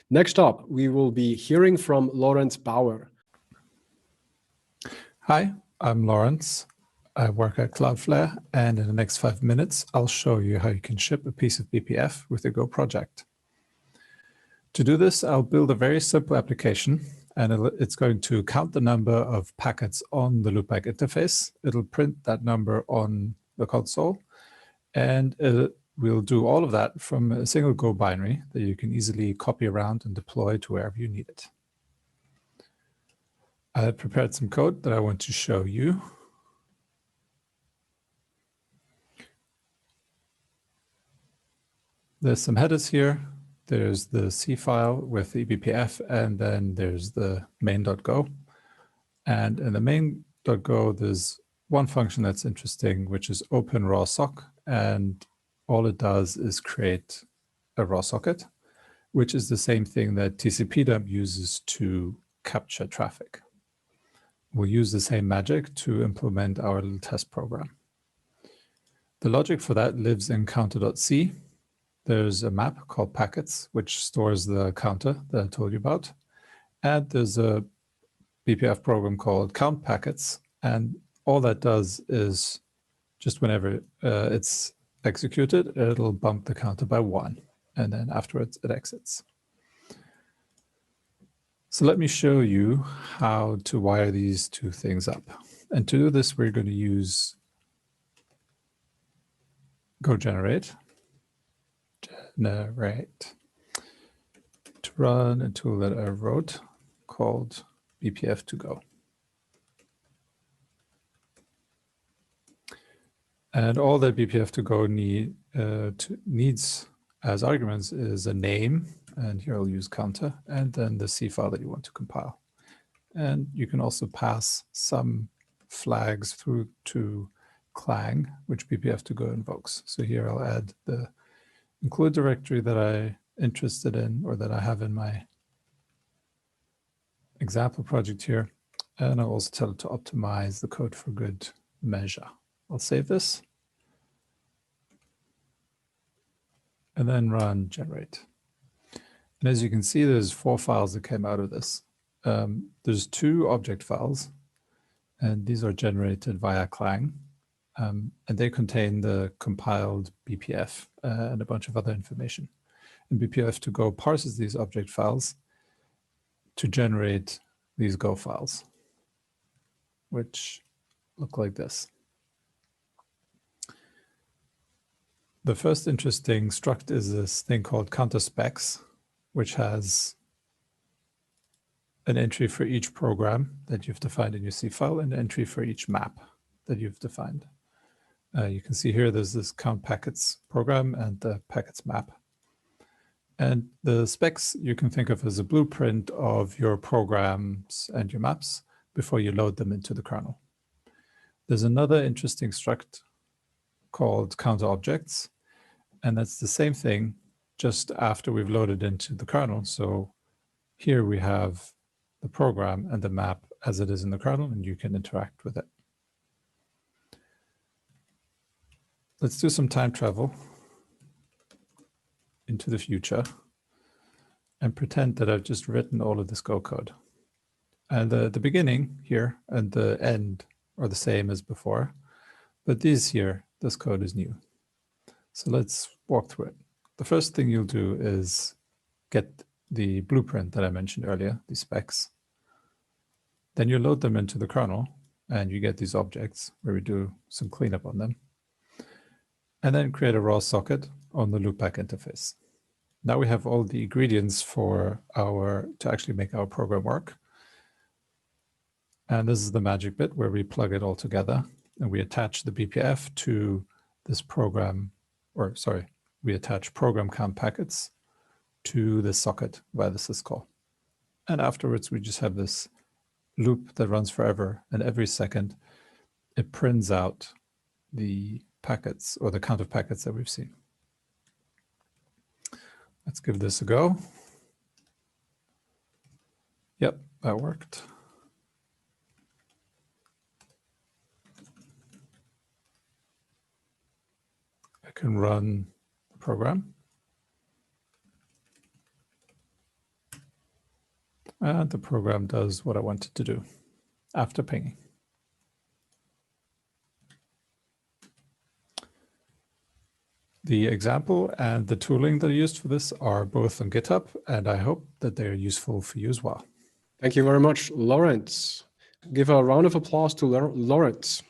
Next up, we will be hearing from Lorenz Bauer. Hi, I'm Lorenz. I work at Cloudflare, and in the next 5 minutes, I'll show you how you can ship a piece of BPF with your Go project. To do this, I'll build a very simple application, and it's going to count the number of packets on the loopback interface. It'll print that number on the console, and we'll do all of that from a single Go binary that you can easily copy around and deploy to wherever you need it. I prepared some code that I want to show you. There's some headers here. There's the C file with the BPF, and then there's the main.go. And in the main.go, there's one function that's interesting, which is open raw sock. And all it does is create a raw socket, which is the same thing that TCP-dump uses to capture traffic. We'll use the same magic to implement our little test program. The logic for that lives in counter.c. There's a map called packets, which stores the counter that I told you about. And there's a BPF program called count packets. And all that does is just whenever it's executed, it'll bump the counter by 1. And then afterwards, it exits. So let me show you how to wire these two things up. And to do this, we're going to use Go generate to run a tool that I wrote called BPF to go. And all that BPF to go needs as arguments is a name, and here I'll use counter, and then the C file that you want to compile. And you can also pass some flags through to Clang, which BPF to go invokes. So here I'll add the include directory that I'm interested in, or that I have in my example project here. And I'll also tell it to optimize the code for good measure. I'll save this and then run generate. And as you can see, there's 4 files that came out of this. There's 2 object files, and these are generated via Clang. And they contain the compiled BPF and a bunch of other information. And BPF to go parses these object files to generate these Go files, which look like this. The first interesting struct is this thing called counter specs, which has an entry for each program that you've defined in your C file and an entry for each map that you've defined. You can see here there's this count packets program and the packets map. And the specs you can think of as a blueprint of your programs and your maps before you load them into the kernel. There's another interesting struct called counter objects, and that's the same thing just after we've loaded into the kernel. So here we have the program and the map as it is in the kernel, and you can interact with it. Let's do some time travel into the future and pretend that I've just written all of this Go code. And the beginning here and the end are the same as before, but this code is new. So let's walk through it. The first thing you'll do is get the blueprint that I mentioned earlier, the specs. Then you load them into the kernel and you get these objects where we do some cleanup on them. And then create a raw socket on the loopback interface. Now we have all the ingredients for to actually make our program work. And this is the magic bit where we plug it all together and we attach the BPF to this program, we attach program count packets to the socket via the syscall. And afterwards, we just have this loop that runs forever, and every second it prints out the packets or the count of packets that we've seen. Let's give this a go. Yep, that worked. I can run the program. And the program does what I wanted to do after pinging. The example and the tooling that I used for this are both on GitHub, and I hope that they're useful for you as well. Thank you very much, Lorenz. Give a round of applause to Lorenz.